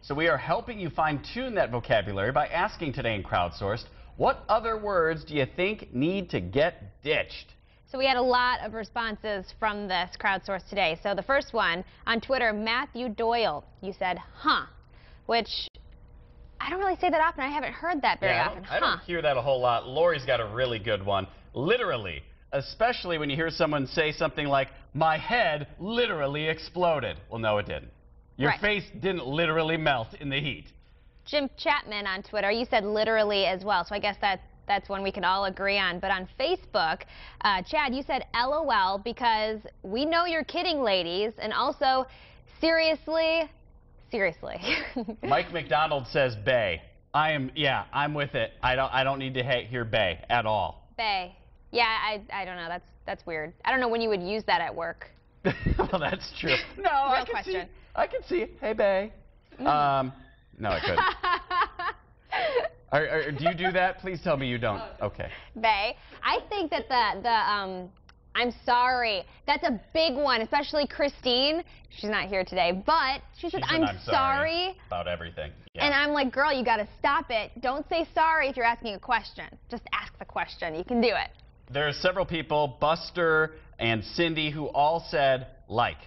So we are helping you fine-tune that vocabulary by asking today in Crowdsourced, what other words do you think need to get ditched? So we had a lot of responses from this Crowdsourced today. So the first one on Twitter, Matthew Doyle, you said, huh, which I don't really say that often. I haven't heard that very often. I don't hear that a whole lot. Lori's got a really good one. Literally, especially when you hear someone say something like, my head literally exploded. Well, no, it didn't. Your face didn't literally melt in the heat. Jim Chapman on Twitter, you said literally as well, so I guess that's one we can all agree on. But on Facebook, Chad, you said LOL because we know you're kidding, ladies, and also seriously. Mike McDonald says bae. I'm with it. I don't need to hear bae at all. Bae. Yeah, I don't know. That's weird. I don't know when you would use that at work. Well, that's true. No, I can see it. Hey, bae. No, I couldn't. Do you do that? Please tell me you don't. Okay. Bae. I think that I'm sorry. That's a big one, especially Christine. She's not here today, but she said, I'm sorry. About everything. Yeah. And I'm like, girl, you got to stop it. Don't say sorry if you're asking a question. Just ask the question. You can do it. There are several people, Buster and Cindy, who all said, like.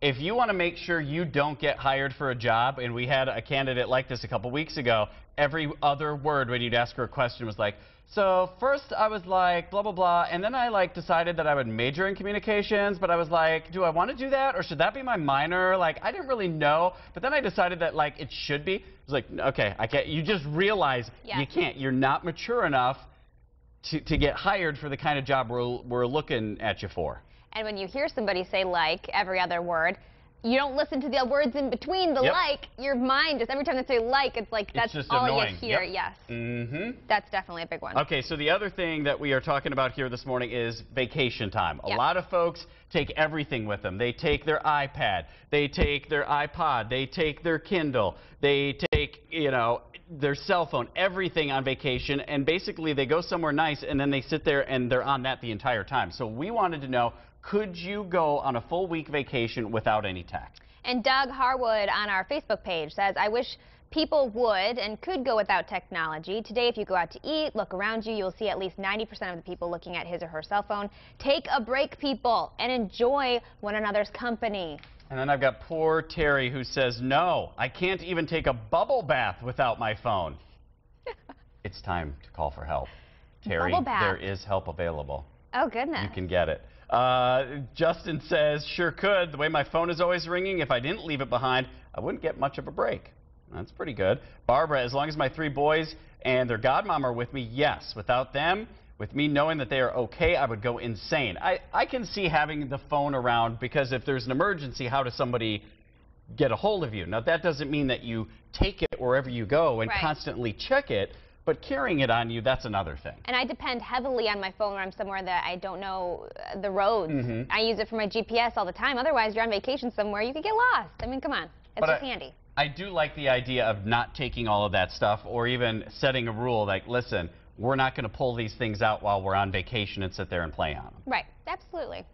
If you want to make sure you don't get hired for a job, and we had a candidate like this a couple weeks ago, every other word when you'd ask her a question was like, so first I was like, blah, blah, blah, and then I decided that I would major in communications, but I was like, do I want to do that, or should that be my minor? I didn't really know, but then I decided that, it should be. It was like, okay, I can't. You just realize you can't. You're not mature enough to get hired for the kind of job we're looking at you for. And when you hear somebody say like every other word, you don't listen to the words in between the like. Your mind just, every time they say like, it's like that's just all annoying. You hear. Yes. That's definitely a big one. Okay, so the other thing that we are talking about here this morning is vacation time. A lot of folks take everything with them. They take their iPad, they take their iPod, they take their Kindle, they take, their cell phone, everything on vacation, and basically they go somewhere nice and then they sit there and they're on that the entire time. So we wanted to know, could you go on a full week vacation without any tech? And Doug Harwood on our Facebook page says, I wish people would and could go without technology. Today, if you go out to eat, look around you, you'll see at least 90% of the people looking at his or her cell phone. Take a break, people, and enjoy one another's company. And then I've got poor Terry who says, no, I can't even take a bubble bath without my phone. It's time to call for help. Terry, there is help available. Oh, goodness. You can get it. Justin says, sure could. The way my phone is always ringing, if I didn't leave it behind, I wouldn't get much of a break. That's pretty good. Barbara, as long as my 3 boys and their godmom are with me, yes. Without them, with me knowing that they are okay, I would go insane. I can see having the phone around because if there's an emergency, how does somebody get a hold of you? Now, that doesn't mean that you take it wherever you go and constantly check it. But carrying it on you, that's another thing. And I depend heavily on my phone when I'm somewhere that I don't know the roads. I use it for my GPS all the time. Otherwise, you're on vacation somewhere, you could get lost. I mean, come on. It's just handy. I do like the idea of not taking all of that stuff or even setting a rule like, listen, we're not going to pull these things out while we're on vacation and sit there and play on them. Right. Absolutely.